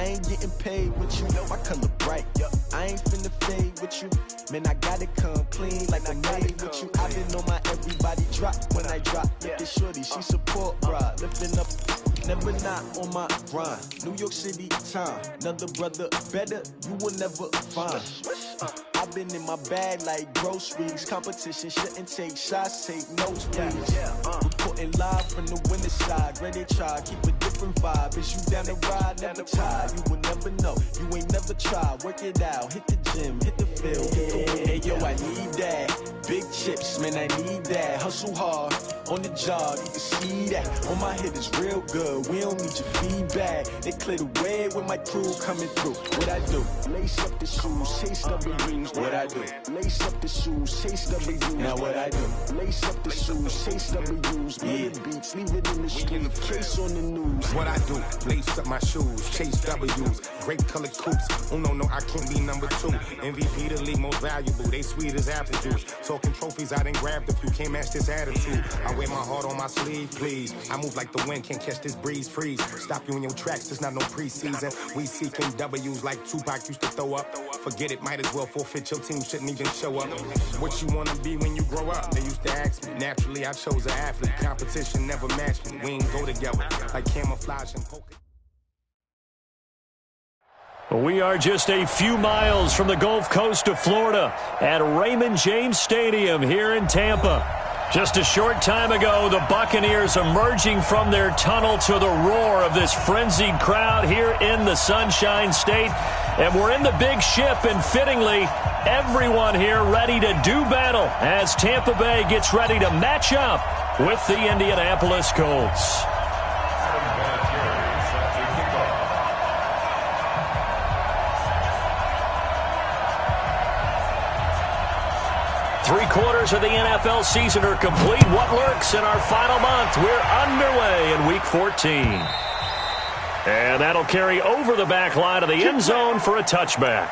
I ain't getting paid with you, my color bright. I ain't finna fade with you. Man, I gotta come clean like I made with you. I been on my everybody drop when I drop. Look at shorty, she support ride. Lifting up, never not on my grind. New York City time, another brother better, you will never find. I've been in my bag like groceries. Competition shouldn't take shots, take notes, please. Reporting live from the winter side. Ready to try, keep a different vibe. Is you down the ride, never tired. You will never know, you ain't never tried. Work it out, hit the gym, hit the field. Hey yo, I need that. Big chips, man, I need that. Hustle hard, on the job, you can see that. On my head is real good, we don't need your feedback. They clear the way with my crew coming through. What I do? Lace up the shoes, chase W's. What I do? Lace up the shoes, chase W's. Now what I do? Lace up the shoes, chase W's. Bring the beats, leave it in the street, case on the news. What I do? Lace up my shoes, chase W's. Great colored coops. Oh no, I can't be number 2. MVP the league most valuable. They sweet as apple juice. Talking trophies, I done grabbed a few. Can't match this attitude. I wear my heart on my sleeve, please. I move like the wind, can't catch this breeze. Freeze. Stop you in your tracks. There's not no preseason. We seeking W's like Tupac used to throw up. Forget it, might as well forfeit. Your team shouldn't even show up. What you wanna be when you grow up? They used to ask me. Naturally, I chose an athlete. Competition never matched me. We ain't go together like camouflage and poker. We are just a few miles from the Gulf Coast of Florida at Raymond James Stadium here in Tampa. Just a short time ago, the Buccaneers emerging from their tunnel to the roar of this frenzied crowd here in the Sunshine State. And we're in the big ship, and fittingly, everyone here ready to do battle as Tampa Bay gets ready to match up with the Indianapolis Colts. Three-quarters of the NFL season are complete. What lurks in our final month? We're underway in Week 14. And that'll carry over the back line of the end zone for a touchback.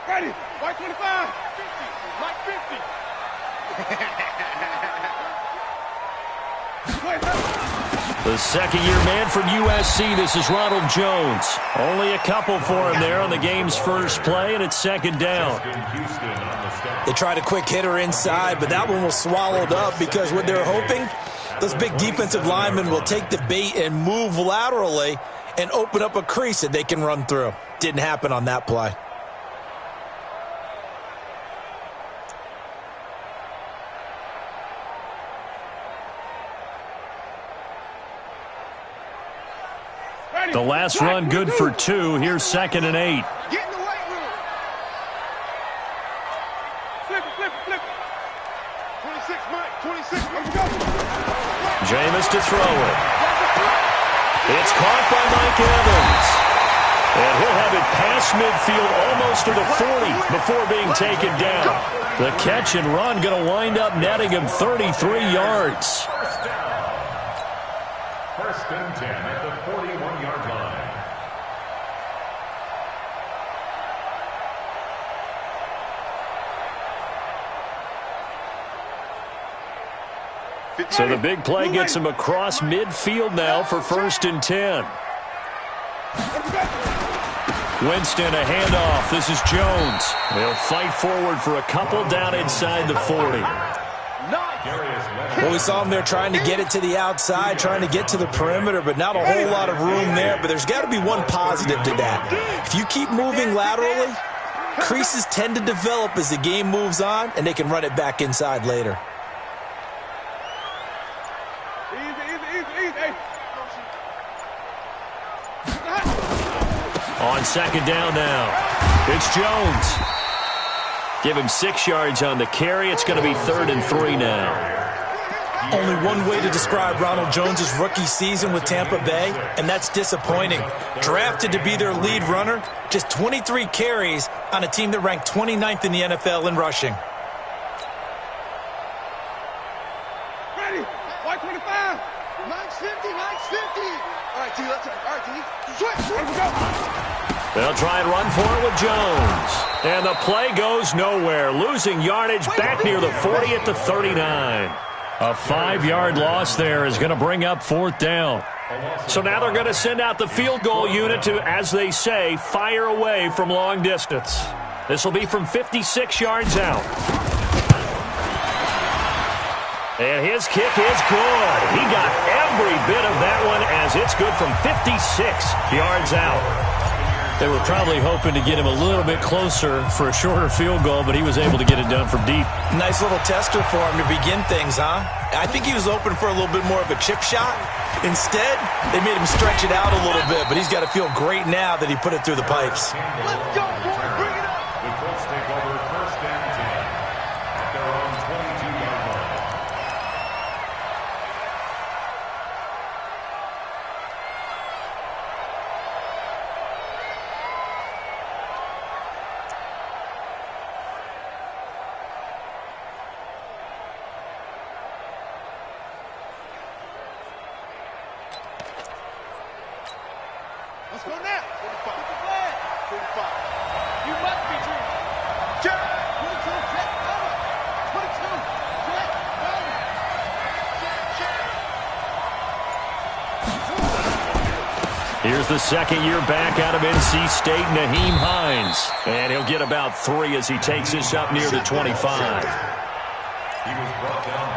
Ready, white 25, 50, Mike 50. The second-year man from USC, this is Ronald Jones. Only a couple for him there on the game's first play, and it's second down. They tried a quick hitter inside, but that one was swallowed up because what they're hoping, those big defensive linemen will take the bait and move laterally and open up a crease that they can run through. Didn't happen on that play. The last run good for 2. Here's 2nd and 8. Get in the weight room. Flip it. 26, Mike. 26. Let's go. Jameis to throw it. It's caught by Mike Evans. And he'll have it past midfield almost to the 40 before being taken down. The catch and run going to wind up netting him 33 yards. First and 10 at the 41-yard line. So the big play gets him across midfield now for 1st and 10. Winston, a handoff. This is Jones. They'll fight forward for a couple down inside the 40. Well, we saw him there trying to get it to the outside, trying to get to the perimeter, but not a whole lot of room there. But there's got to be one positive to that. If you keep moving laterally, creases tend to develop as the game moves on, and they can run it back inside later. On second down now, it's Jones. Give him 6 yards on the carry. It's going to be 3rd and 3 now. Only one way to describe Ronald Jones' rookie season with Tampa Bay, and that's disappointing. Drafted to be their lead runner, just 23 carries on a team that ranked 29th in the NFL in rushing. Max 50, Max 50. All right, D, let's go. All right, D. Switch. Here we go. They'll try and run for it with Jones. And the play goes nowhere. Losing yardage back near the 40 at the 39. A 5-yard loss there is going to bring up 4th down. So now they're going to send out the field goal unit to, as they say, fire away from long distance. This will be from 56 yards out. And his kick is good. He got every bit of that one as it's good from 56 yards out. They were probably hoping to get him a little bit closer for a shorter field goal, but he was able to get it done from deep. Nice little tester for him to begin things, huh? I think he was open for a little bit more of a chip shot. Instead, they made him stretch it out a little bit, but he's got to feel great now that he put it through the pipes. Let's go, boy. Bring it up. The Colts take over 1st and 10 at their own 22-yard line. Let's go now. 45. 45. You must be dreaming. Check. 22. Check. Over. 22. Check. Over. Check. Here's the second-year back out of NC State, Naheem Hines. And he'll get about 3 as he takes this up near the 25.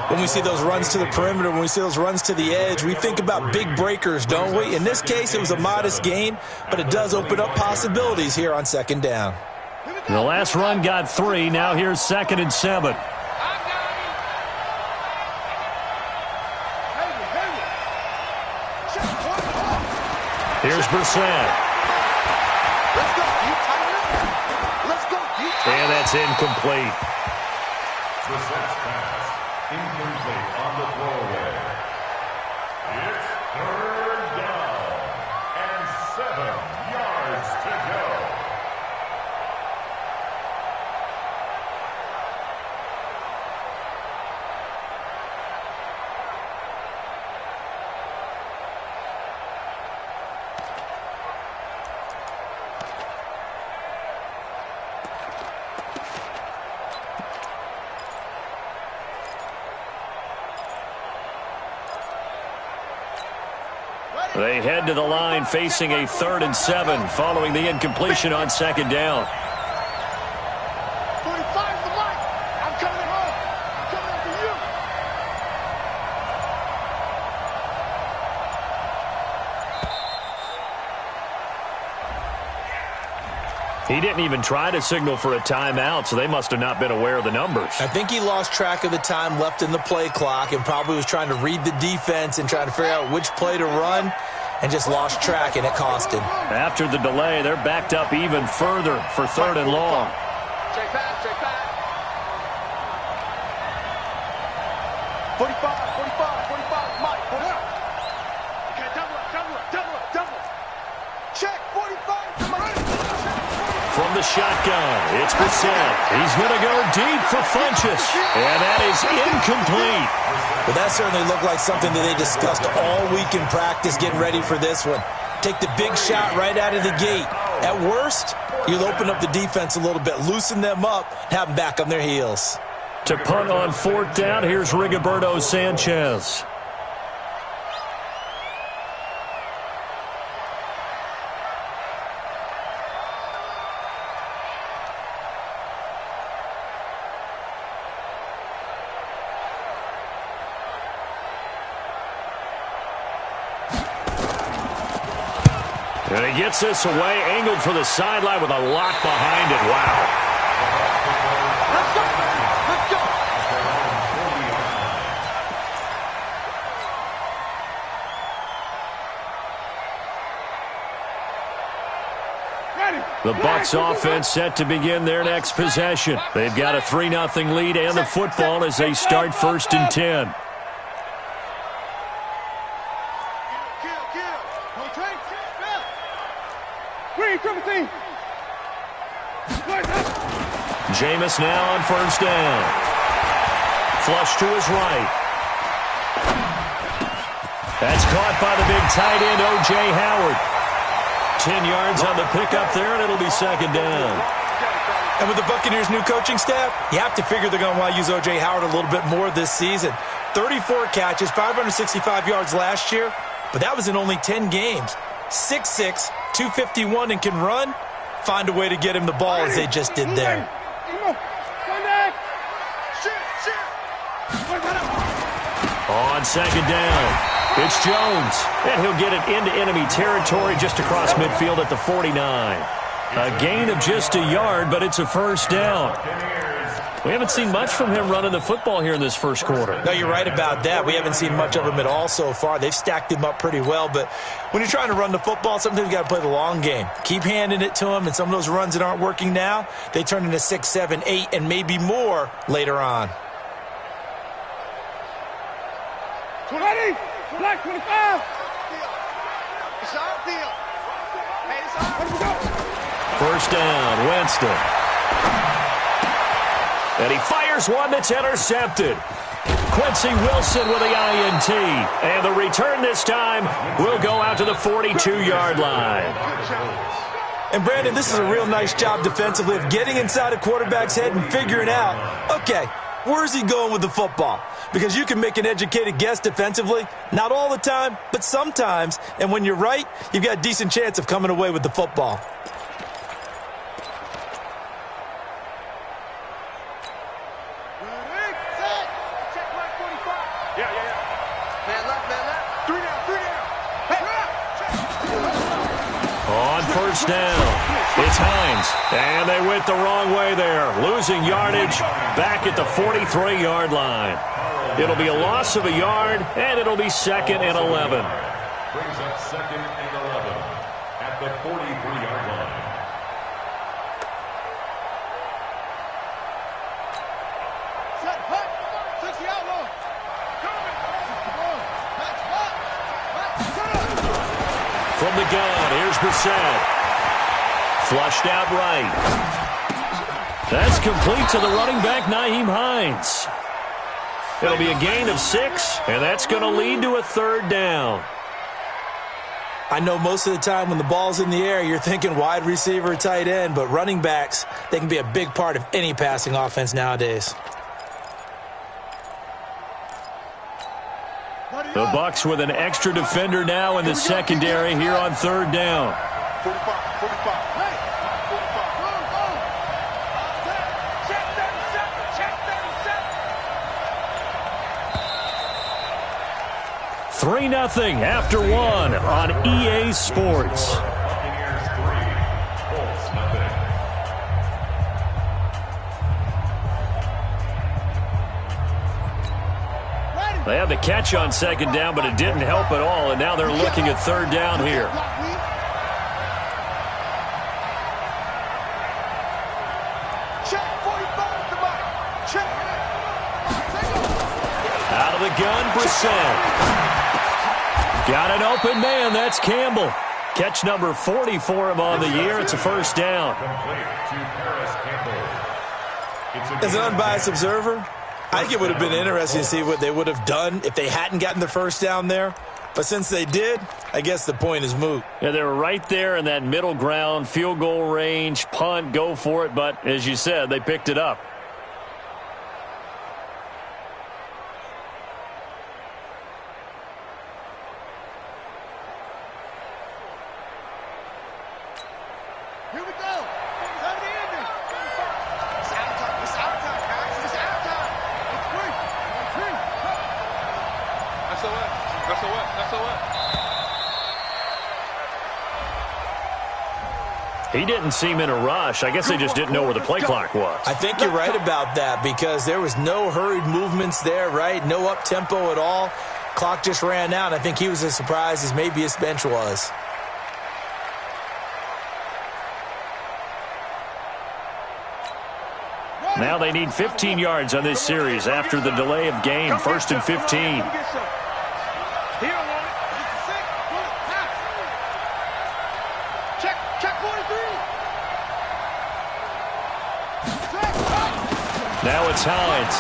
When we see those runs to the perimeter, when we see those runs to the edge, we think about big breakers, don't we? In this case, it was a modest gain, but it does open up possibilities here on 2nd down. The last run got 3. Now here's 2nd and 7. Here's Brissett. Let's go. You tighten up. Let's go. You tighten And that's incomplete. Brissett's pass incomplete on the throwaway. It's 3rd down and 7 yards to go. They head to the line facing a 3rd and 7 following the incompletion on 2nd down. 45 to the mic. I'm coming home. I'm coming after you. He didn't even try to signal for a timeout, so they must have not been aware of the numbers. I think he lost track of the time left in the play clock and probably was trying to read the defense and trying to figure out which play to run and just lost track, and it cost him. After the delay, they're backed up even further for 3rd and long. Check back, check back. 45, 45, Mike, put up. Okay, double up, double up, double up, double up. Check, 45, come on. From the shotgun, it's Brissett. He's going to go deep for Funchess. And that is incomplete. But that certainly looked like something that they discussed all week in practice getting ready for this one. Take the big shot right out of the gate. At worst, you'll open up the defense a little bit, loosen them up, have them back on their heels. To punt on 4th down, here's Rigoberto Sanchez. And he gets this away, angled for the sideline with a lock behind it. Wow. Let's go, let's go. The Bucs offense set to begin their next possession. They've got a 3-0 lead and the football as they start 1st and 10. Jameis now on 1st down. Flush to his right. That's caught by the big tight end, O.J. Howard. 10 yards on the pickup there, and it'll be second down. And with the Buccaneers' new coaching staff, you have to figure they're going to want to use O.J. Howard a little bit more this season. 34 catches, 565 yards last year, but that was in only 10 games. 6'6", 251, and can run. Find a way to get him the ball as they just did there. On second down, it's Jones, and he'll get it into enemy territory just across midfield at the 49. A gain of just a yard, but it's a first down. We haven't seen much from him running the football here in this first quarter. No, you're right about that. We haven't seen much of him at all so far. They've stacked him up pretty well, but when you're trying to run the football, sometimes you got to play the long game. Keep handing it to him, and some of those runs that aren't working now, they turn into 6, 7, 8, and maybe more later on. 20, black 25. It's our deal. Hey, it's our. First down, Winston. And he fires one that's intercepted. Quincy Wilson with the INT. And the return this time will go out to the 42-yard line. And, Brandon, this is a real nice job defensively of getting inside a quarterback's head and figuring out, okay, where's he going with the football? Because you can make an educated guess defensively. Not all the time, but sometimes. And when you're right, you've got a decent chance of coming away with the football. First down, it's Hines, and they went the wrong way there, losing yardage back at the 43-yard line. It'll be a loss of a yard, and it'll be second and 11. Brings up second and 11 at the 43-yard line. Set, hut, 60 outlaw. From the gun, here's Brissett. Flushed out right. That's complete to the running back, Nyheim Hines. It'll be a gain of 6, and that's going to lead to a third down. I know most of the time when the ball's in the air, you're thinking wide receiver, tight end, but running backs, they can be a big part of any passing offense nowadays. The Bucs with an extra defender now in the secondary here on third down. 45, 45. Hey, 3-0 after 1 on EA Sports. Buccaneers 3, Colts 0. They had the catch on second down, but it didn't help at all, and now they're looking at third down here. Out of the gun, Brissett. Got an open man, that's Campbell. Catch number 40 for him on the year. It's a first down. As an unbiased observer, I think it would have been interesting to see what they would have done if they hadn't gotten the first down there. But since they did, I guess the point is moot. Yeah, they were right there in that middle ground, field goal range, punt, go for it. But as you said, they picked it up. Here we go. Time to end it. It's our time. It's our time, guys. It's our time. It's free. It's free. That's all right. That's all right. That's all right. He didn't seem in a rush. I guess they just didn't know where the play clock was. I think you're right about that because there was no hurried movements there, right? No up-tempo at all. Clock just ran out. I think he was as surprised as maybe his bench was. Now they need 15 yards on this series after the delay of game. First and 15. Now it's Hines.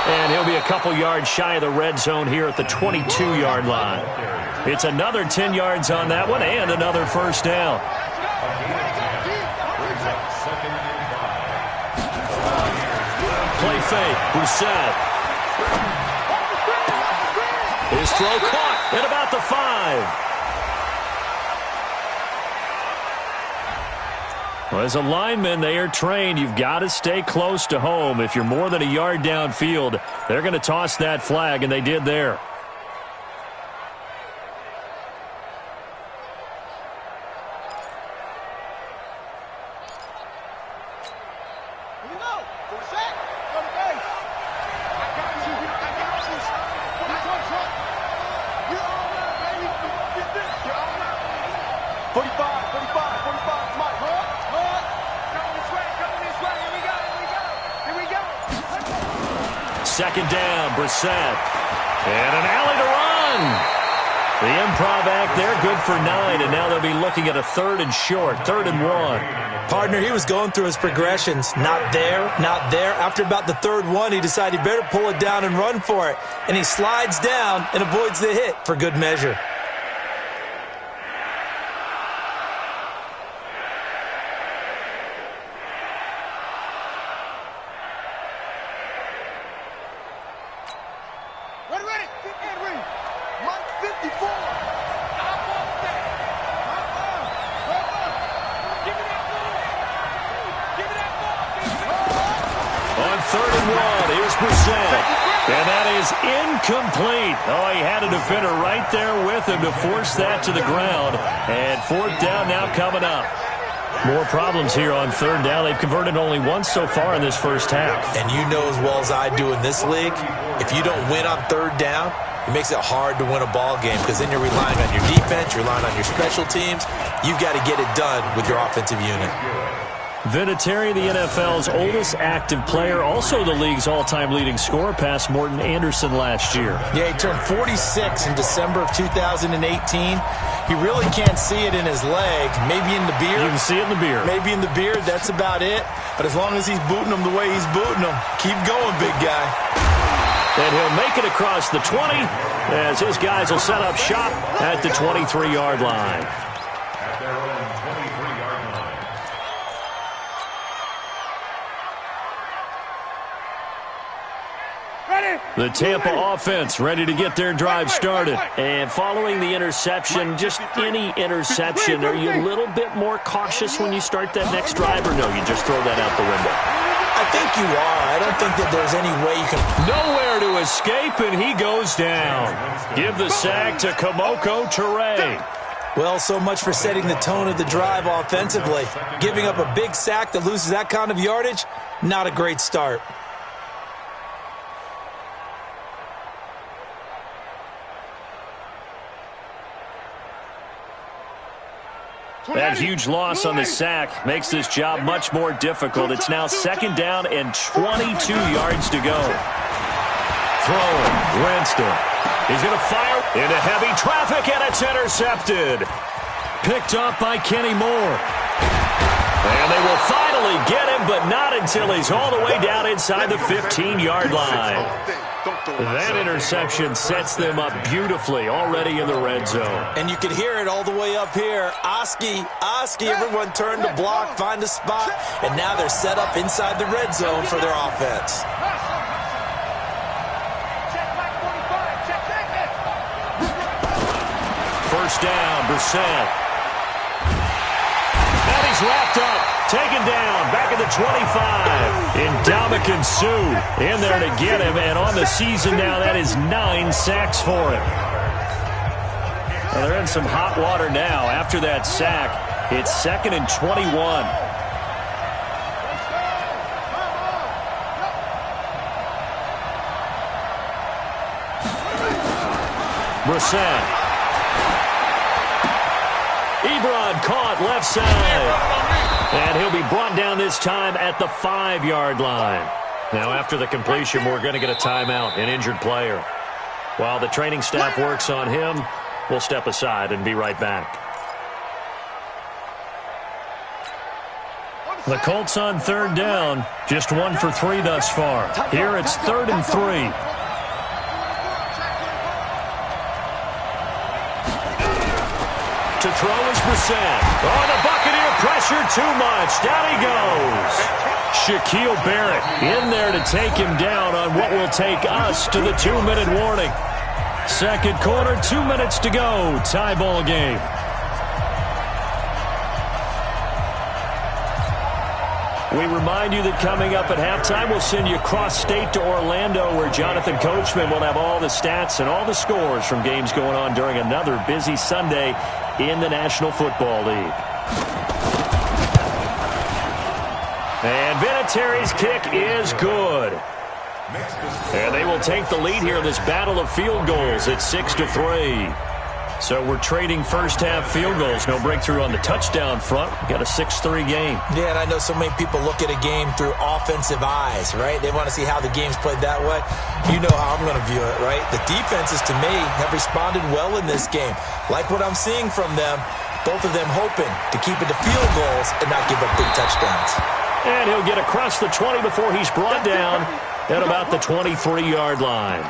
And he'll be a couple yards shy of the red zone here at the 22-yard line. It's another 10 yards on that one and another first down. Play fake. Brissett. His throw caught at about the 5. Well, as a lineman, they are trained. You've got to stay close to home. If you're more than a yard downfield, they're going to toss that flag, and they did there. Second down, Brissett. And an alley to run. The improv act there, good for 9, and now they'll be looking at a 3rd and short, 3rd and 1. Partner, he was going through his progressions. Not there, not there. After about the 3rd one, he decided he better pull it down and run for it. And he slides down and avoids the hit for good measure. Incomplete. Oh, he had a defender right there with him to force that to the ground. And 4th down now coming up. More problems here on 3rd down. They've converted only once so far in this first half. And you know as well as I do in this league, if you don't win on 3rd down, it makes it hard to win a ball game because then you're relying on your defense, you're relying on your special teams. You've got to get it done with your offensive unit. Vinatieri, the NFL's oldest active player, also the league's all-time leading scorer, past Morton Anderson last year. Yeah, he turned 46 in December of 2018. He really can't see it in his leg, maybe in the beard. You can see it in the beard. Maybe in the beard, that's about it. But as long as he's booting them the way he's booting them, keep going, big guy. And he'll make it across the 20 as his guys will set up shop at the 23-yard line. The Tampa offense ready to get their drive started. And following the interception, just any interception, are you a little bit more cautious when you start that next drive, or no, you just throw that out the window? I think you are. I don't think that there's any way you can... Nowhere to escape, and he goes down. Give the sack to Kamoko Toure. Well, so much for setting the tone of the drive offensively. Giving up a big sack that loses that kind of yardage, not a great start. That huge loss on the sack makes this job much more difficult. It's now 2nd down and 22 yards to go. Throwing, Winston. He's going to fire into heavy traffic, and it's intercepted. Picked up by Kenny Moore. And they will finally get him, but not until he's all the way down inside the 15-yard line. That interception sets them up beautifully already in the red zone. And you can hear it all the way up here. Oski, everyone turned to block, find a spot, and now they're set up inside the red zone for their offense. First down, Brissett. And he's wrapped up. Taken down, back at the 25. Ndamukong Suh in there to get him, and on the season now, that is 9 sacks for him. Well, they're in some hot water now. After that sack, it's 2nd and 21. Brissett. Ebron caught left side. And he'll be brought down this time at the 5-yard line. Now, after the completion, we're going to get a timeout, an injured player. While the training staff works on him, we'll step aside and be right back. The Colts on third down, just 1 for 3 thus far. Here it's 3rd and 3. To throw is Brissett. Oh, the Buccaneer pressure too much. Down he goes. Shaquille Barrett in there to take him down on what will take us to the 2-minute warning. Second quarter, 2 minutes to go. Tie ball game. We remind you that coming up at halftime, we'll send you cross-state to Orlando, where Jonathan Coachman will have all the stats and all the scores from games going on during another busy Sunday in the National Football League. And Vinatieri's kick is good. And they will take the lead here in this battle of field goals at 6-3. So we're trading first-half field goals. No breakthrough on the touchdown front. We got a 6-3 game. Yeah, and I know so many people look at a game through offensive eyes, right? They want to see how the game's played that way. You know how I'm going to view it, right? The defenses, to me, have responded well in this game. Like what I'm seeing from them, both of them hoping to keep it to field goals and not give up big touchdowns. And he'll get across the 20 before he's brought down at about the 23-yard line.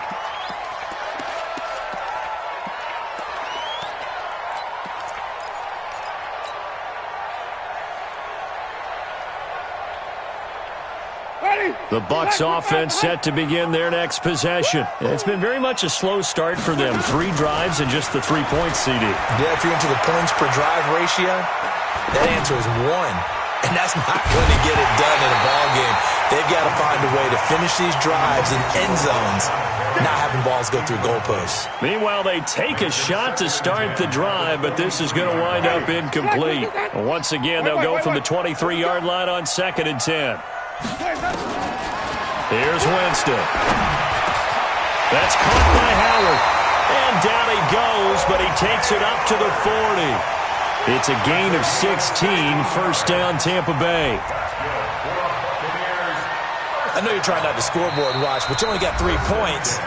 The Bucs offense set to begin their next possession. It's been very much a slow start for them. 3 drives and just the 3 points, CD. Yeah, if you're into the points per drive ratio, that answer is 1. And that's not going to get it done in a ball game. They've got to find a way to finish these drives in end zones, not having balls go through goalposts. Meanwhile, they take a shot to start the drive, but this is going to wind up incomplete. Once again, they'll go from the 23-yard line on 2nd and 10. Here's Winston. That's caught by Howard. And down he goes, but he takes it up to the 40. It's a gain of 16, first down Tampa Bay. I know you're trying not to scoreboard watch, but you only got 3 points.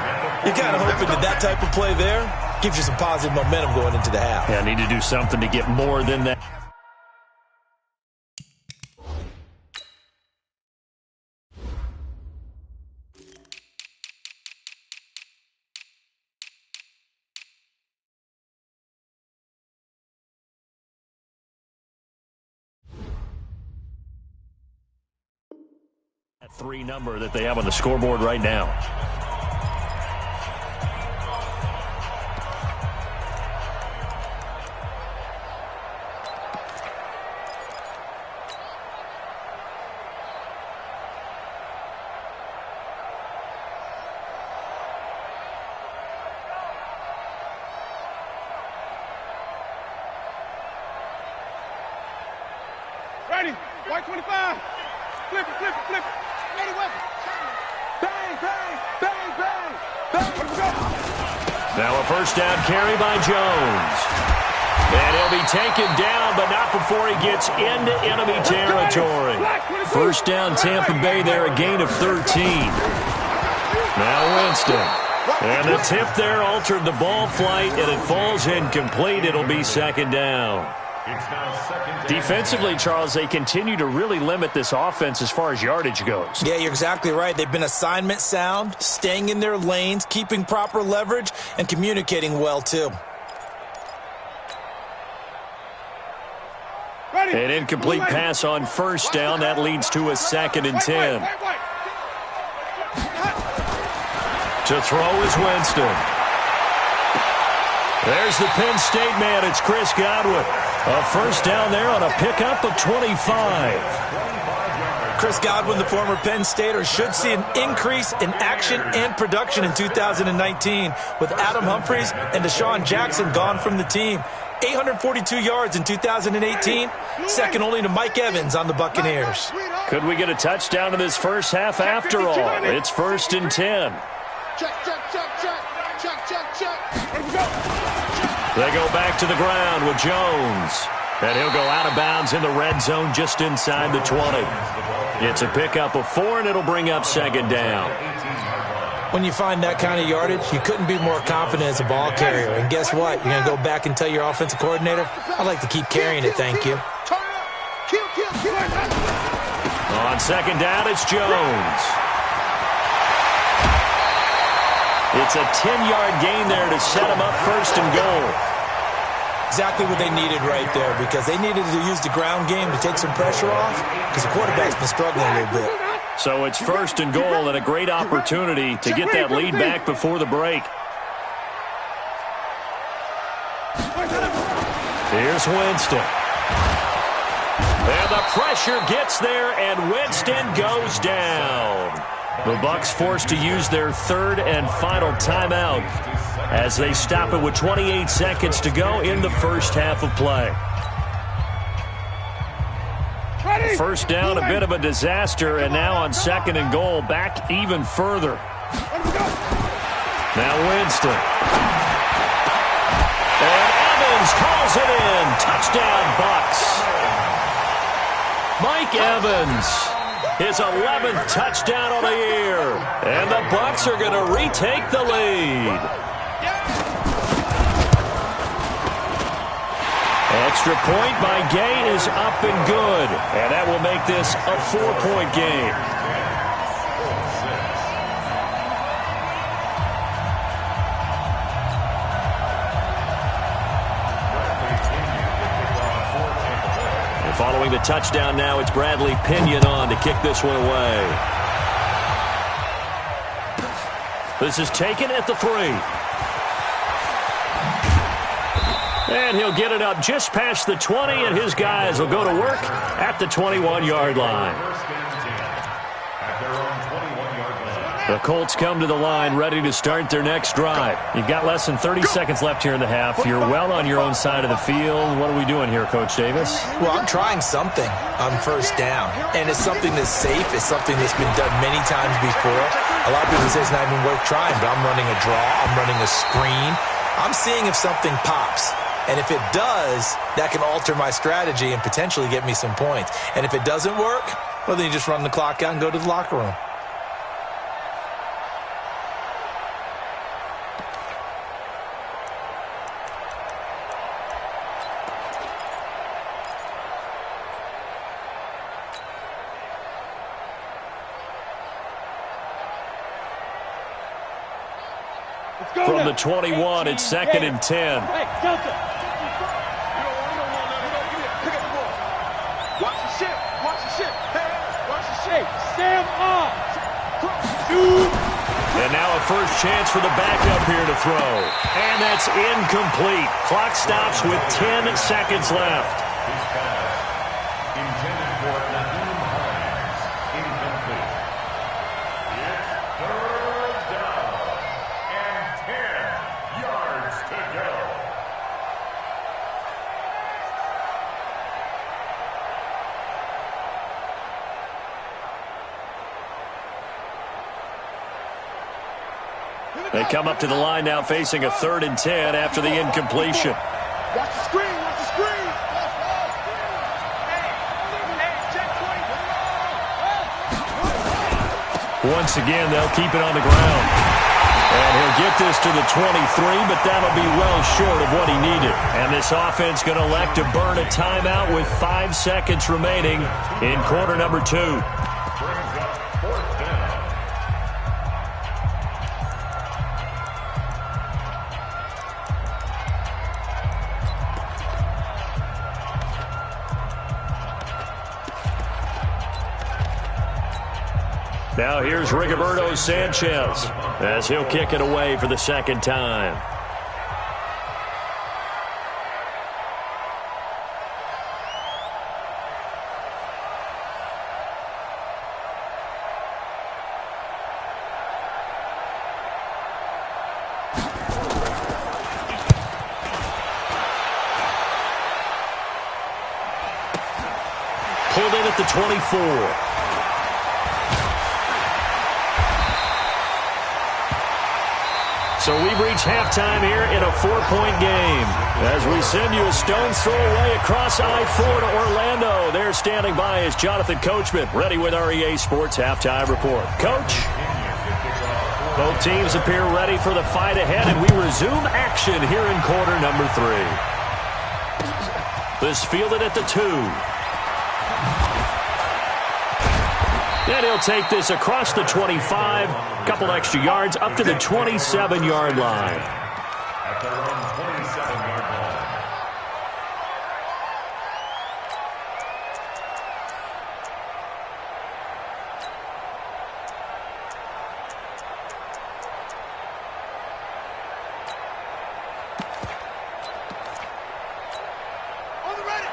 You're kind of hoping that that type of play there gives you some positive momentum going into the half. Yeah, I need to do something to get more than that. That 3 number that they have on the scoreboard right now. Ready, white 25. Flip it, flip it, flip it. Ready, weapon. Bang, bang, bang, bang, bang. Let's go. Now a first down carry by Jones. And he'll be taken down, but not before he gets into enemy territory. First down Tampa Bay there, a gain of 13. Now Winston. And the tip there altered the ball flight, and it falls incomplete. It'll be 2nd down. Defensively, Charles, they continue to really limit this offense as far as yardage goes. Yeah, you're exactly right. They've been assignment sound, staying in their lanes, keeping proper leverage, and communicating well, too. An incomplete pass on first down. That leads to a 2nd and 10. To throw is Winston. There's the Penn State man. It's Chris Godwin. A first down there on a pickup of 25. Chris Godwin, the former Penn Stater, should see an increase in action and production in 2019 with Adam Humphries and Deshaun Jackson gone from the team. 842 yards in 2018, second only to Mike Evans on the Buccaneers. Could we get a touchdown in this first half after all? It's 1st and 10. Check, check, check, check, check, check, check. Let's go. They go back to the ground with Jones. And he'll go out of bounds in the red zone just inside the 20. It's a pickup of 4, and it'll bring up 2nd down. When you find that kind of yardage, you couldn't be more confident as a ball carrier. And guess what? You're going to go back and tell your offensive coordinator, I'd like to keep carrying it, thank you. Turn it up. Kill, kill, kill. On second down, it's Jones. It's a 10-yard gain there to set him up first and goal. Exactly what they needed right there, because they needed to use the ground game to take some pressure off, because the quarterback's been struggling a little bit. So it's first and goal and a great opportunity to get that lead back before the break. Here's Winston. And the pressure gets there, and Winston goes down. The Bucs forced to use their third and final timeout as they stop it with 28 seconds to go in the first half of play. First down, a bit of a disaster, and now on second and goal, back even further. Now Winston. And Evans calls it in. Touchdown, Bucs. Mike Evans, his 11th touchdown of the year. And the Bucs are going to retake the lead. Extra point by Gay is up and good. And that will make this a 4-point game. Following the touchdown now, it's Bradley Pinion on to kick this one away. This is taken at the 3. And he'll get it up just past the 20, and his guys will go to work at the 21-yard line. The Colts come to the line ready to start their next drive. You've got less than 30 seconds left here in the half. You're well on your own side of the field. What are we doing here, Coach Davis? Well, I'm trying something on first down, and it's something that's safe. It's something that's been done many times before. A lot of people say it's not even worth trying, but I'm running a draw. I'm running a screen. I'm seeing if something pops. And if it does, that can alter my strategy and potentially get me some points. And if it doesn't work, well, then you just run the clock out and go to the locker room. From the 21, it's second and 10. Hey, Delta. Watch the ship. Watch the ship. Hey, watch the ship. Sam off. And now a first chance for the backup here to throw. And that's incomplete. Clock stops with 10 seconds left. Intended for Naheem Hines. Incomplete. It's third down and 10 yards to go. They come up to the line now facing a 3rd and 10 after the incompletion. Watch the screen. Watch the screen. Once again, they'll keep it on the ground. And he'll get this to the 23, but that'll be well short of what he needed. And this offense going to elect to burn a timeout with 5 seconds remaining in quarter number 2. Brings up fourth down. Now here's Rigoberto Sanchez as he'll kick it away for the second time. Pulled in at the 24. So we've reached halftime here in a 4-point game. As we send you a stone's throw away across I-4 to Orlando. There standing by is Jonathan Coachman, ready with our EA Sports Halftime Report. Coach, both teams appear ready for the fight ahead, and we resume action here in quarter number 3. This fielded at the 2. And he'll take this across the 25, a couple extra yards, up to the 27-yard line. At their own 27-yard line.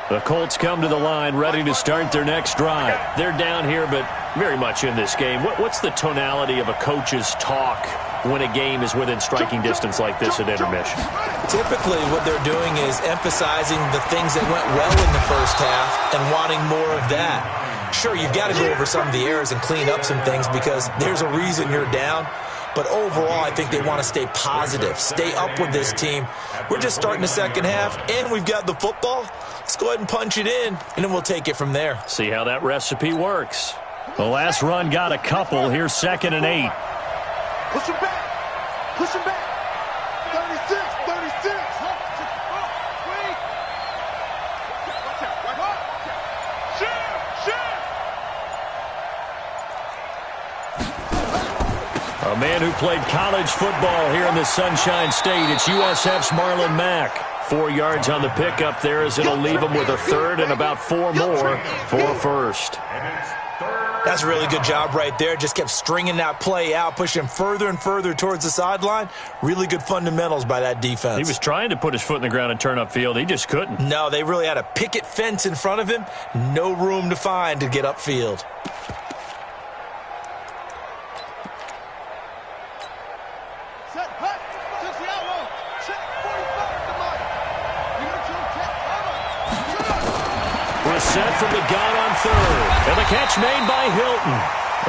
The Colts come to the line ready to start their next drive. They're down here, but very much in this game. What's the tonality of a coach's talk when a game is within striking distance like this at intermission? Typically, what they're doing is emphasizing the things that went well in the first half and wanting more of that. Sure, you've got to go over some of the errors and clean up some things because there's a reason you're down. But overall, I think they want to stay positive, stay up with this team. We're just starting the second half, and we've got the football. Let's go ahead and punch it in, and then we'll take it from there. See how that recipe works. The last run got a couple. Here's 2nd and 8. Push him back. Push him back. 36, 36. A man who played college football here in the Sunshine State. It's USF's Marlon Mack. 4 yards on the pickup there as it'll leave him with a third and about 4 more for first. That's a really good job right there. Just kept stringing that play out, pushing further and further towards the sideline. Really good fundamentals by that defense. He was trying to put his foot in the ground and turn upfield. He just couldn't. No, they really had a picket fence in front of him. No room to find to get upfield. Set from the gun on third. And the catch made by Hilton.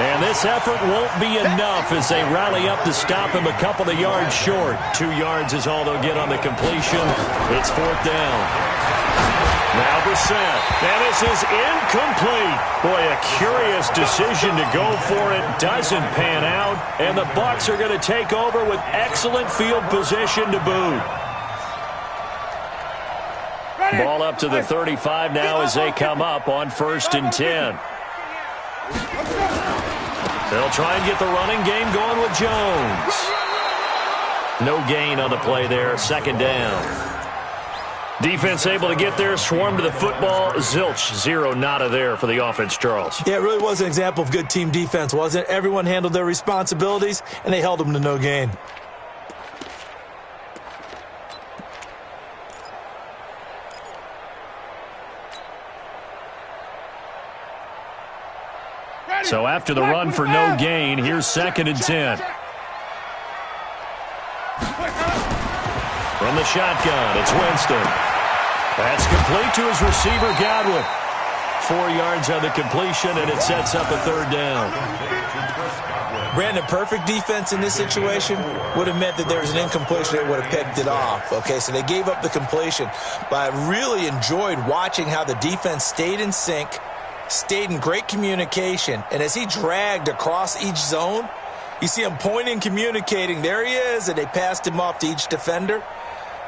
And this effort won't be enough as they rally up to stop him a couple of yards short. 2 yards is all they'll get on the completion. It's 4th down. Now Brissett. And this is incomplete. Boy, a curious decision to go for it. Doesn't pan out. And the Bucs are going to take over with excellent field position to boot. Ball up to the 35 now as they come up on 1st and 10. They'll try and get the running game going with Jones. No gain on the play there. 2nd down. Defense able to get there, swarm to the football. Zilch, 0 nada there for the offense, Charles. Yeah, it really was an example of good team defense, wasn't it? Everyone handled their responsibilities, and they held them to no gain. So after the run for no gain, here's 2nd and 10. From the shotgun, it's Winston. That's complete to his receiver, Godwin. 4 yards on the completion, and it sets up a 3rd down. Brandon, perfect defense in this situation would have meant that there was an incompletion. They would have picked it off. Okay, so they gave up the completion. But I really enjoyed watching how the defense stayed in sync, stayed in great communication, and as he dragged across each zone, you see him pointing, communicating. There he is, and they passed him off to each defender.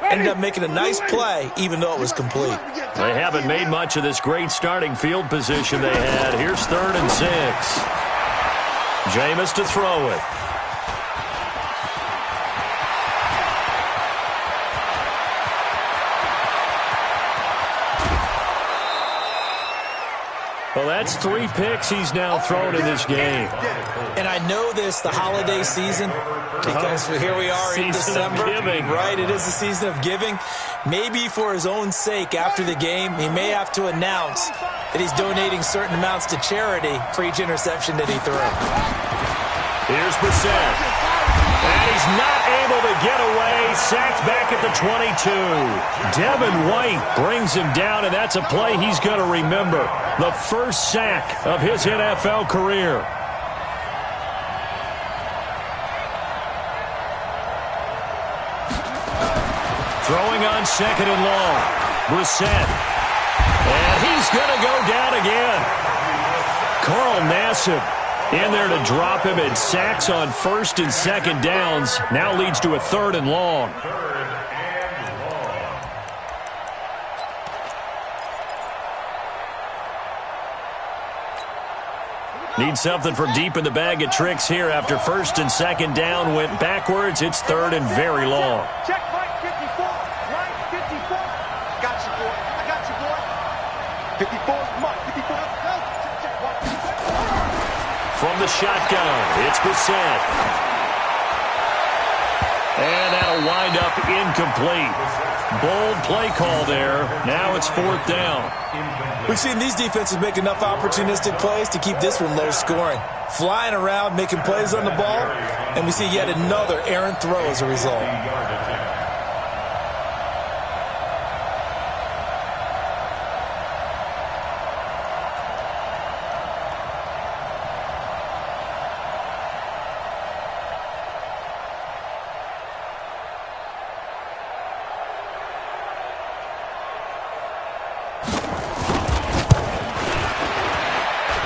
Ended up making a nice play, even though it was complete. They haven't made much of this great starting field position they had. Here's 3rd and 6. Jameis to throw it. Well, that's 3 picks he's now thrown in this game. And I know this, the holiday season, because here we are in December. Right, it is the season of giving. Maybe for his own sake, after the game, he may have to announce that he's donating certain amounts to charity for each interception that he threw. Here's Brissett. And he's not able to get away. Sacked back at the 22. Devin White brings him down, and that's a play he's going to remember. The first sack of his NFL career. Throwing on 2nd and long. Brissett. And he's going to go down again. Carl Nassib in there to drop him, and sacks on 1st and 2nd downs. Now leads to a 3rd and long. Need something from deep in the bag of tricks here after first and second down went backwards. It's third and very long. Check Mike 54. Mike 54. Got you, boy. I got you, boy. 54's Mike. 54. Check. From the shotgun, it's Brissett. And that'll wind up incomplete. Bold play call there. Now it's fourth down. We've seen these defenses make enough opportunistic plays to keep this one low scoring. Flying around, making plays on the ball, and we see yet another errant throw as a result.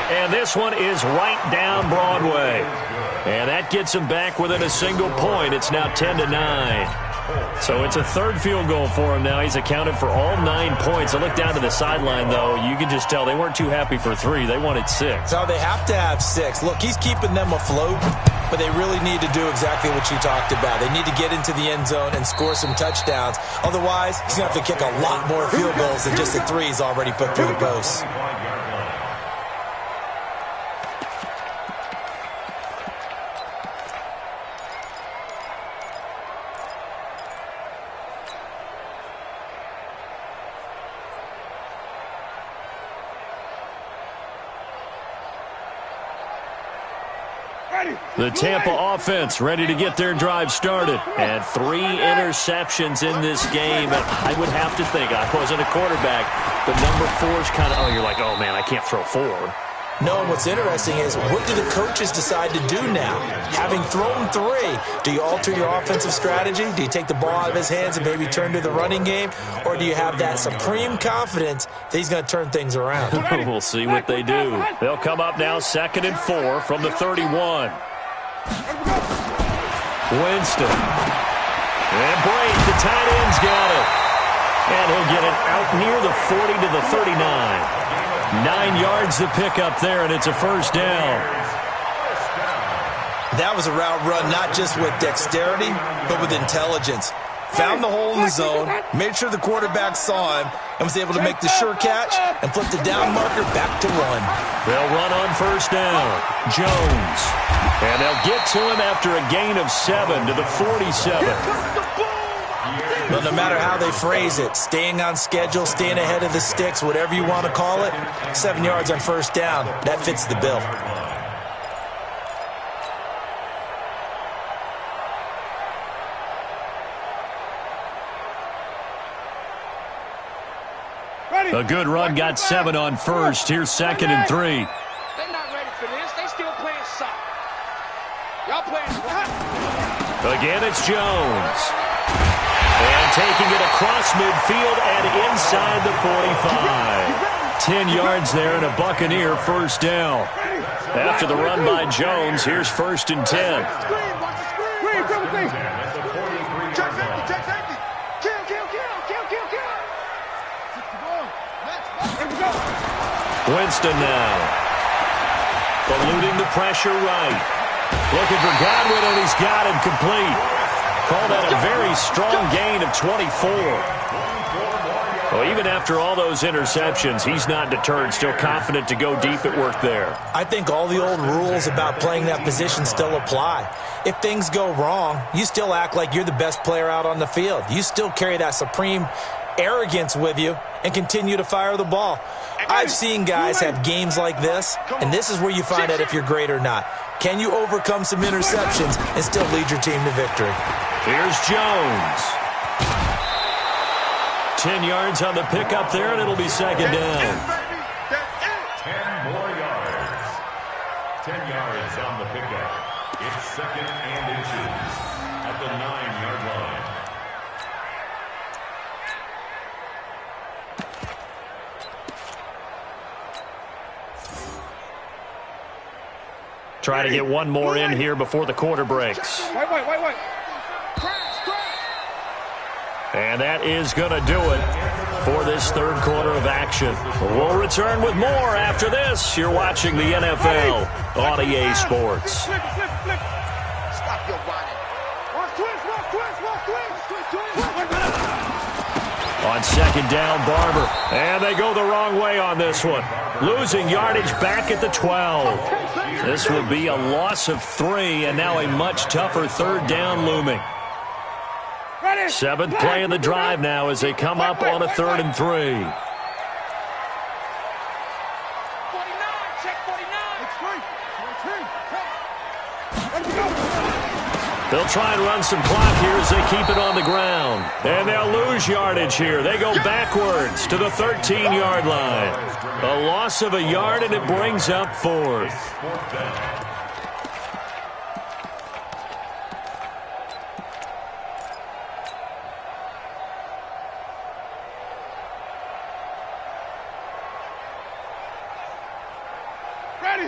And this one is right down Broadway. And that gets them back within a single point. It's now 10-9. So it's a third field goal for him now. He's accounted for all 9 points. I look down to the sideline, though. You can just tell they weren't too happy for 3. They wanted 6. So they have to have 6. Look, he's keeping them afloat, but they really need to do exactly what you talked about. They need to get into the end zone and score some touchdowns. Otherwise, he's going to have to kick a lot more field goals than just the 3 he's already put through the posts. The Tampa offense ready to get their drive started. And 3 interceptions in this game. I would have to think, I wasn't a quarterback, but number 4's kind of, you're like, oh, man, I can't throw 4. No, and what's interesting is, what do the coaches decide to do now? Having thrown 3, do you alter your offensive strategy? Do you take the ball out of his hands and maybe turn to the running game? Or do you have that supreme confidence that he's going to turn things around? We'll see what they do. They'll come up now 2nd and 4 from the 31. Winston. And Brake, the tight end's got it. And he'll get it out near the 40 to the 39. 9 yards to pick up there, and it's a first down. That was a route run not just with dexterity, but with intelligence. Found the hole in the zone, made sure the quarterback saw him, and was able to make the sure catch and flip the down marker back to 1. They'll run on first down. Jones. And they'll get to him after a gain of 7 to the 47. Well, no matter how they phrase it, staying on schedule, staying ahead of the sticks, whatever you want to call it, 7 yards on first down, that fits the bill. A good run got 7 on first. Here's 2nd and 3. They're not ready for this. They still playing soft. Y'all playing hot. Again, it's Jones. And taking it across midfield and inside the 45. 10 yards there and a Buccaneer first down. After the run by Jones, here's 1st and 10. Winston now. Eluding the pressure right. Looking for Godwin, and he's got him complete. Call that a very strong gain of 24. Well, even after all those interceptions, he's not deterred, still confident to go deep at work there. I think all the old rules about playing that position still apply. If things go wrong, you still act like you're the best player out on the field. You still carry that supreme arrogance with you and continue to fire the ball. I've seen guys have games like this, and this is where you find out if you're great or not. Can you overcome some interceptions and still lead your team to victory? Here's Jones. 10 yards on the pickup there, and it'll be 2nd down. 10 more yards. 10 yards on the pickup. It's 2nd and inches at the 9-yard line. Try to get one more in here before the quarter breaks. Wait. And that is going to do it. for this third quarter of action. We'll return with more after this. You're watching the NFL on EA Sports. Stop your whining. Watch twist. On second down, Barber. And they go the wrong way on this one. Losing yardage back at the 12. This will be a loss of 3, and now a much tougher third down looming. Seventh play of the drive now as they come up on a 3rd and 3. 49, check 49. They'll try and run some clock here as they keep it on the ground. And they'll lose yardage here. They go backwards to the 13-yard line. A loss of a yard, and it brings up 4th.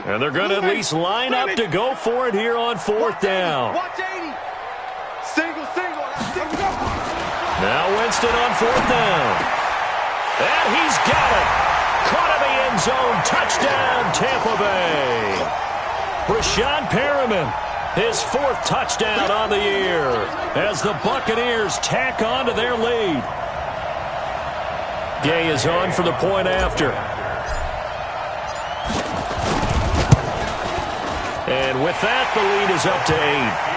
And they're going to at least line up to go for it here on 4th down. Watch 80. Single. Now Winston on 4th down. And he's got it. Caught in the end zone. Touchdown, Tampa Bay. Brashad Perriman, his 4th touchdown on the year as the Buccaneers tack on to their lead. Gay is on for the point after. And with that, the lead is up to 8.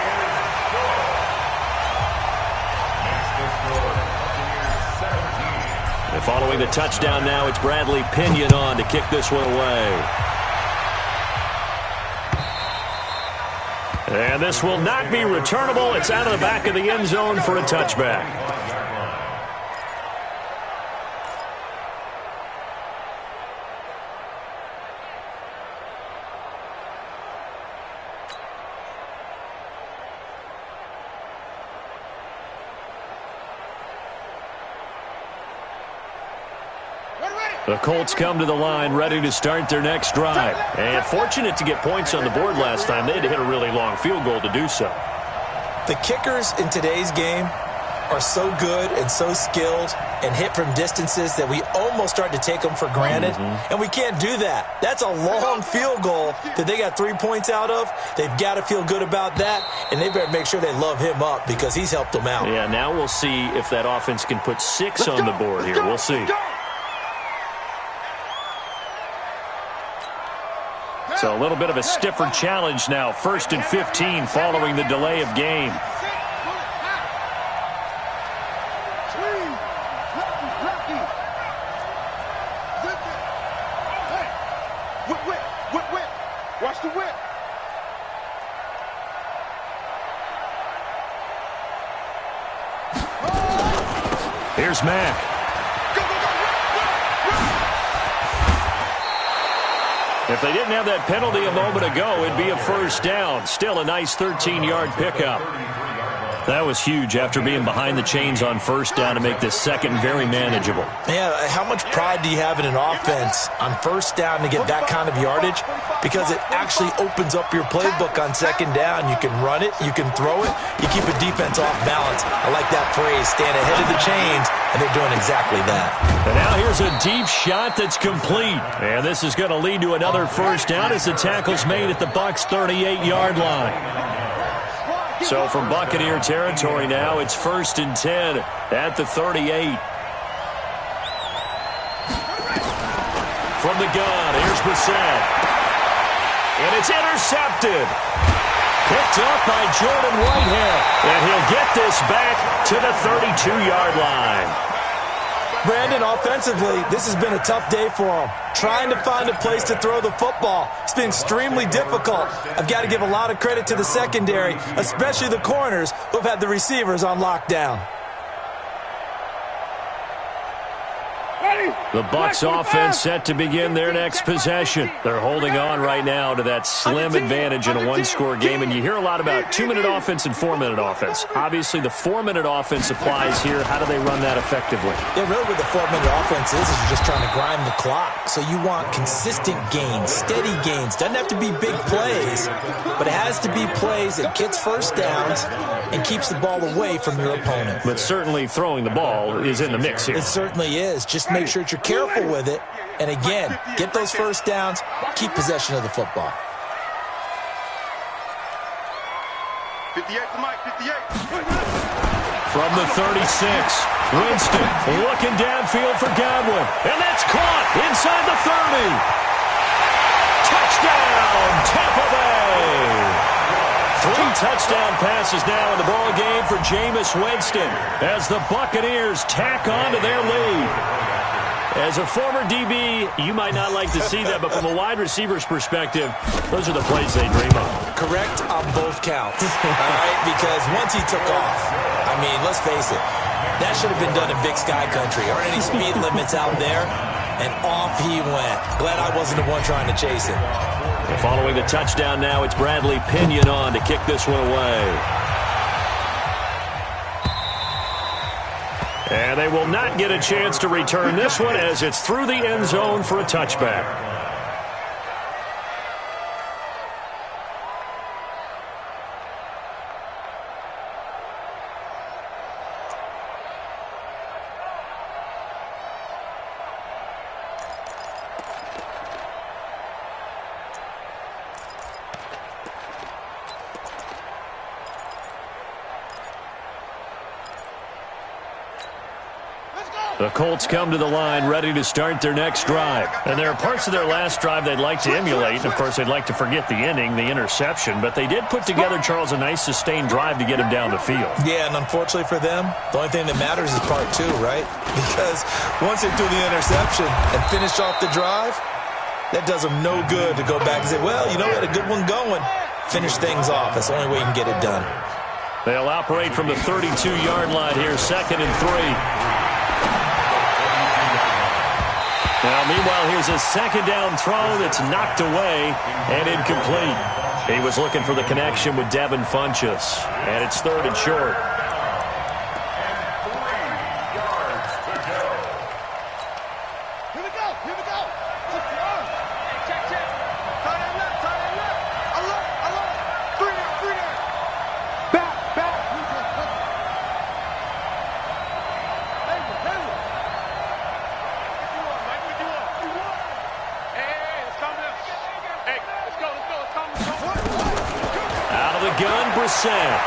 And following the touchdown now, it's Bradley Pinion on to kick this one away. And this will not be returnable. It's out of the back of the end zone for a touchback. The Colts come to the line ready to start their next drive. And fortunate to get points on the board last time. They had to hit a really long field goal to do so. The kickers in today's game are so good and so skilled and hit from distances that we almost start to take them for granted. And we can't do that. That's a long field goal that they got 3 points out of. They've got to feel good about that, and they better make sure they love him up because he's helped them out. Yeah, now we'll see if that offense can put 6 on the board here. We'll see. So a little bit of a stiffer challenge now. 1st and 15 following the delay of game. Watch the whip. Here's Mack. If they didn't have that penalty a moment ago, it'd be a 1st down. Still a nice 13-yard pickup. That was huge after being behind the chains on 1st down to make this second very manageable. Yeah, how much pride do you have in an offense on 1st down to get that kind of yardage? Because it actually opens up your playbook on 2nd down. You can run it, you can throw it, you keep a defense off balance. I like that phrase, stand ahead of the chains, and they're doing exactly that. And now here's a deep shot that's complete. And this is going to lead to another 1st down as the tackle's made at the Bucs' 38-yard line. So from Buccaneer territory now, it's 1st and 10 at the 38. From the gun, here's Brissett. And it's intercepted. Picked up by Jordan Whitehead. And he'll get this back to the 32-yard line. Brandon, offensively, this has been a tough day for him. Trying to find a place to throw the football. It's been extremely difficult. I've got to give a lot of credit to the secondary, especially the corners who have had the receivers on lockdown. Ready? The Bucs offense set to begin their next possession. They're holding on right now to that slim advantage in a one-score game, and you hear a lot about 2-minute offense and 4-minute offense. Obviously, the 4-minute offense applies here. How do they run that effectively? Yeah, really what the 4-minute offense is you're just trying to grind the clock. So you want consistent gains, steady gains. Doesn't have to be big plays, but it has to be plays that gets first downs and keeps the ball away from your opponent. But certainly throwing the ball is in the mix here. It certainly is. Just make sure that you're careful with it. And again, get those first downs, keep possession of the football. 58 to Mike, 58. From the 36, Winston looking downfield for Godwin. And that's caught inside the 30. Touchdown, Tampa Bay. 3 touchdown passes now in the ball game for Jameis Winston as the Buccaneers tack on to their lead. As a former DB, you might not like to see that, but from a wide receiver's perspective, those are the plays they dream of. Correct on both counts, all right? Because once he took off, I mean, let's face it, that should have been done in Big Sky Country. Aren't any speed limits out there? And off he went. Glad I wasn't the one trying to chase him. And following the touchdown now, it's Bradley Pinion on to kick this one away. And they will not get a chance to return this one as it's through the end zone for a touchback. The Colts come to the line ready to start their next drive. And there are parts of their last drive they'd like to emulate. And, of course, they'd like to forget the ending, the interception. But they did put together, Charles, a nice sustained drive to get him down the field. Yeah, and unfortunately for them, the only thing that matters is part 2, right? Because once they do the interception and finish off the drive, that does them no good to go back and say, well, you know, we had a good one going. Finish things off. That's the only way you can get it done. They'll operate from the 32-yard line here, 2nd and 3. Now, meanwhile, here's a second down throw that's knocked away and incomplete. He was looking for the connection with Devin Funchess, and it's 3rd and short. Here we go, here we go. Check, check. Tight end left, tight end left. Alert. 3 down. Back. Out of the gun, Brissett.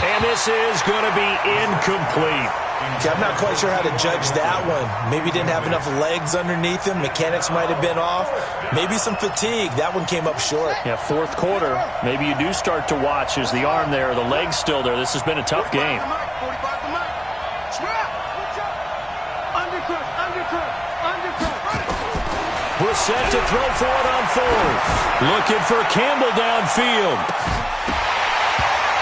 And this is going to be incomplete. Okay, I'm not quite sure how to judge that one. Maybe didn't have enough legs underneath him. Mechanics might have been off. Maybe some fatigue. That one came up short. Yeah, 4th quarter. Maybe you do start to watch. Is the arm there, the leg's still there? This has been a tough game. 45 to Mike. Trap. Undercut. Brissett to throw for it on 4th. Looking for Campbell downfield.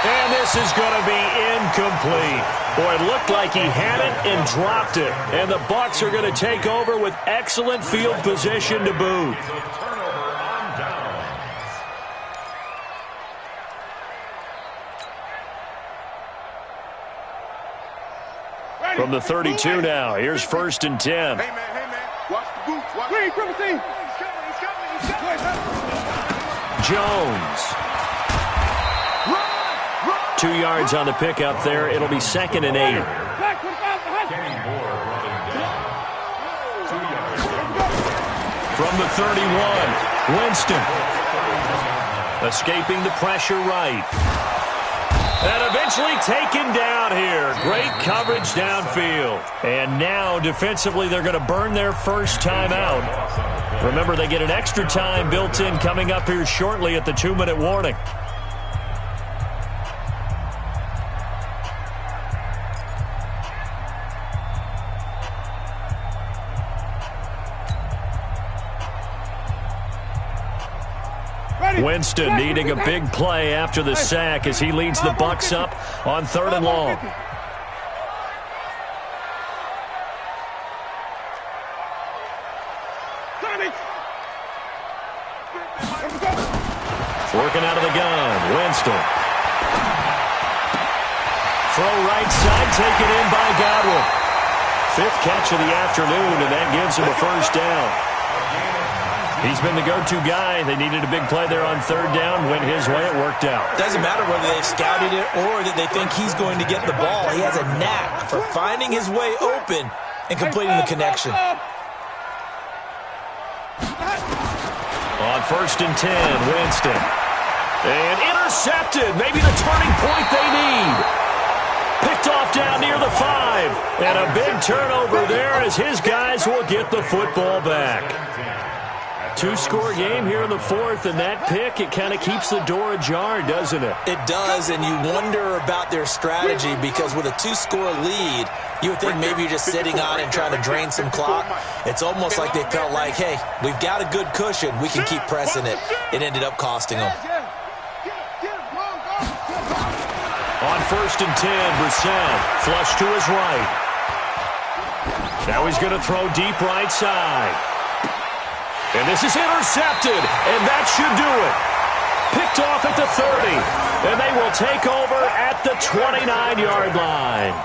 And this is going to be incomplete. Boy, it looked like he had it and dropped it. And the Bucs are going to take over with excellent field position to boot. From the 32 now, here's 1st and 10. Hey, man. Watch the boots. Wait, triple team. He's coming. Jones. 2 yards on the pickup there. It'll be 2nd and 8. From the 31, Winston. Escaping the pressure right. And eventually taken down here. Great coverage downfield. And now, defensively, they're going to burn their first time out. Remember, they get an extra time built in coming up here shortly at the 2-minute warning. Winston needing a big play after the sack as he leads the Bucs up on 3rd and long. Working out of the gun, Winston. Throw right side, taken in by Godwin. 5th catch of the afternoon, and that gives him a first down. He's been the go-to guy. They needed a big play there on 3rd down. Went his way. It worked out. Doesn't matter whether they've scouted it or that they think he's going to get the ball. He has a knack for finding his way open and completing the connection. On 1st and 10, Winston. And intercepted. Maybe the turning point they need. Picked off down near the 5. And a big turnover there as his guys will get the football back. 2-score game here in the 4th, and that pick, it kind of keeps the door ajar, doesn't it? It does, and you wonder about their strategy because with a 2-score lead, you would think maybe you're just sitting on it and trying to drain some clock. It's almost like they felt like, hey, we've got a good cushion. We can keep pressing it. It ended up costing them. On 1st and 10, Brissett, flush to his right. Now he's going to throw deep right side. And this is intercepted, and that should do it. Picked off at the 30, and they will take over at the 29-yard line.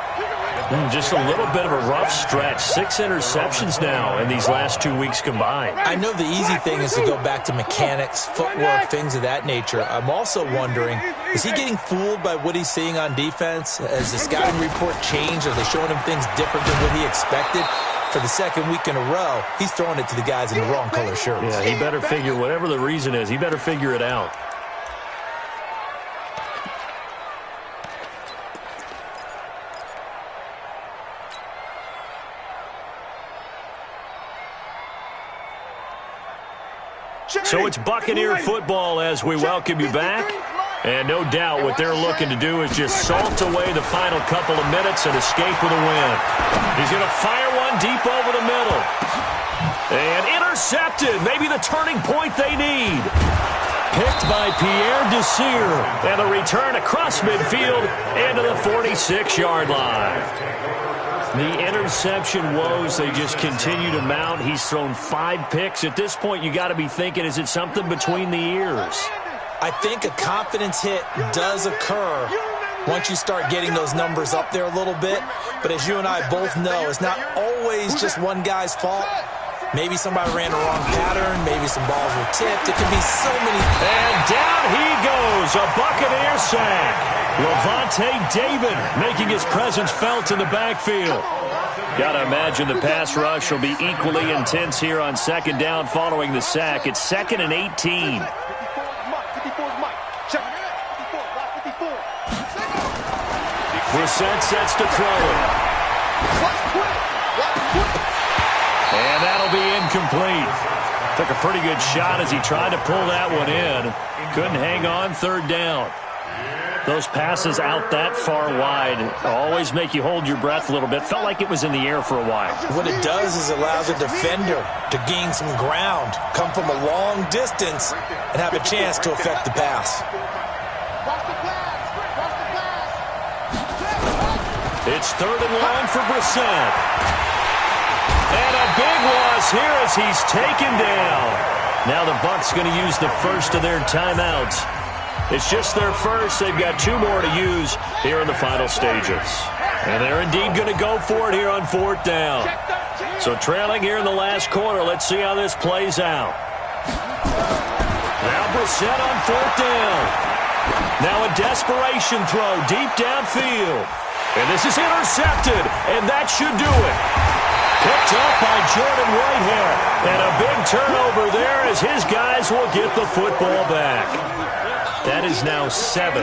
Just a little bit of a rough stretch. 6 interceptions now in these last 2 weeks combined. I know the easy thing is to go back to mechanics, footwork, things of that nature. I'm also wondering, is he getting fooled by what he's seeing on defense? Has the scouting report changed? Are they showing him things different than what he expected? For the 2nd week in a row, he's throwing it to the guys in the wrong color shirts. Yeah, he better figure, whatever the reason is, he better figure it out. So it's Buccaneer football as we welcome you back. And no doubt what they're looking to do is just salt away the final couple of minutes and escape with a win. He's going to fire one deep over the middle. And intercepted. Maybe the turning point they need. Picked by Pierre Desir. And a return across midfield into the 46-yard line. The interception woes, they just continue to mount. He's thrown 5 picks. At this point, you got to be thinking, is it something between the ears? I think a confidence hit does occur once you start getting those numbers up there a little bit. But as you and I both know, it's not always just one guy's fault. Maybe somebody ran the wrong pattern. Maybe some balls were tipped. It could be so many. And down he goes, a Buccaneer sack. Levante David making his presence felt in the backfield. Got to imagine the pass rush will be equally intense here on 2nd down following the sack. It's 2nd and 18. Brissett sets to throw it. And that'll be incomplete. Took a pretty good shot as he tried to pull that one in. Couldn't hang on 3rd down. Those passes out that far wide always make you hold your breath a little bit. Felt like it was in the air for a while. What it does is allows a defender to gain some ground, come from a long distance, and have a chance to affect the pass. It's 3rd and long for Brissett. And a big loss here as he's taken down. Now the Bucs going to use the first of their timeouts. It's just their first. They've got 2 more to use here in the final stages. And they're indeed going to go for it here on 4th down. So trailing here in the last quarter. Let's see how this plays out. Now Brissett on 4th down. Now a desperation throw deep downfield. And this is intercepted, and that should do it. Picked up by Jordan Whitehair. And a big turnover there as his guys will get the football back. That is now 7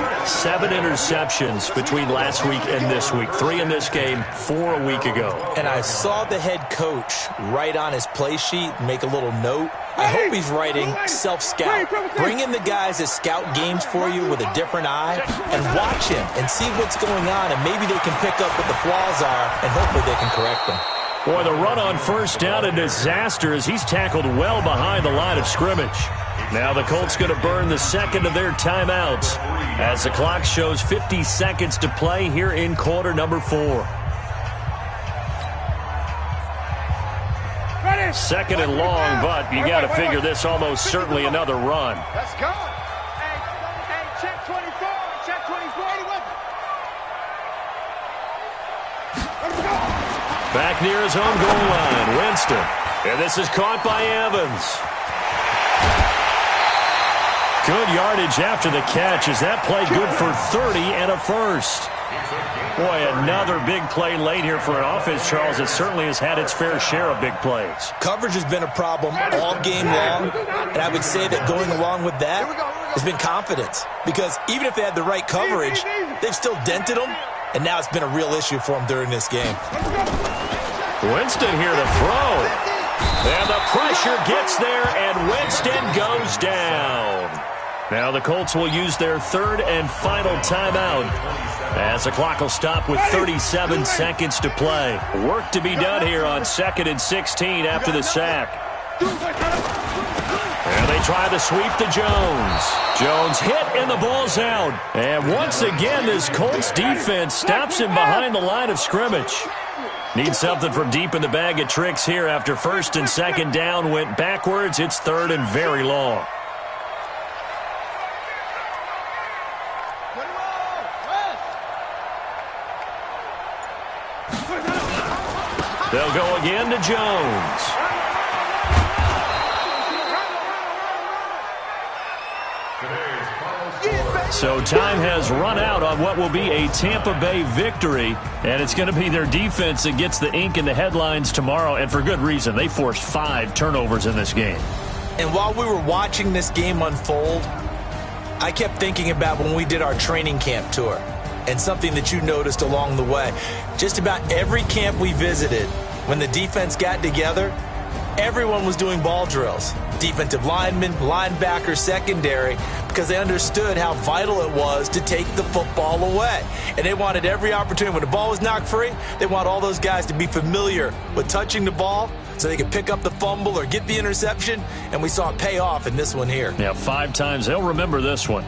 interceptions between last week and this week. 3 in this game, 4 a week ago. And I saw the head coach write on his play sheet, make a little note. I hope he's writing self-scout. Bring in the guys that scout games for you with a different eye and watch him and see what's going on, and maybe they can pick up what the flaws are, and hopefully they can correct them. Boy, the run on 1st down, a disaster as he's tackled well behind the line of scrimmage. Now the Colts going to burn the 2nd of their timeouts as the clock shows 50 seconds to play here in quarter number 4. 2nd and long, but you got to figure this almost certainly another run. Let's go. back near his own goal line. Winston. And this is caught by Evans. Good yardage after the catch. Is that play good for 30 and a first? Boy, another big play late here for an offense, Charles. It certainly has had its fair share of big plays. Coverage has been a problem all game long, and I would say that going along with that has been confidence. Because even if they had the right coverage, they've still dented them, and now it's been a real issue for them during this game. Winston here to throw. And the pressure gets there, and Winston goes down. Now the Colts will use their third and final timeout as the clock will stop with 37 seconds to play. Work to be done here on 2nd and 16 after the sack. And they try the sweep to Jones. Jones hit and the ball's out. And once again, this Colts defense stops him behind the line of scrimmage. Need something from deep in the bag of tricks here after 1st and 2nd down went backwards. It's 3rd and very long. They'll go again to Jones. So time has run out on what will be a Tampa Bay victory, and it's going to be their defense that gets the ink in the headlines tomorrow, and for good reason. They forced 5 turnovers in this game. And while we were watching this game unfold, I kept thinking about when we did our training camp tour and something that you noticed along the way. Just about every camp we visited, when the defense got together, everyone was doing ball drills. Defensive linemen, linebackers, secondary, because they understood how vital it was to take the football away. And they wanted every opportunity. When the ball was knocked free, they want all those guys to be familiar with touching the ball so they could pick up the fumble or get the interception. And we saw it pay off in this one here. Yeah, 5 times. They'll remember this one.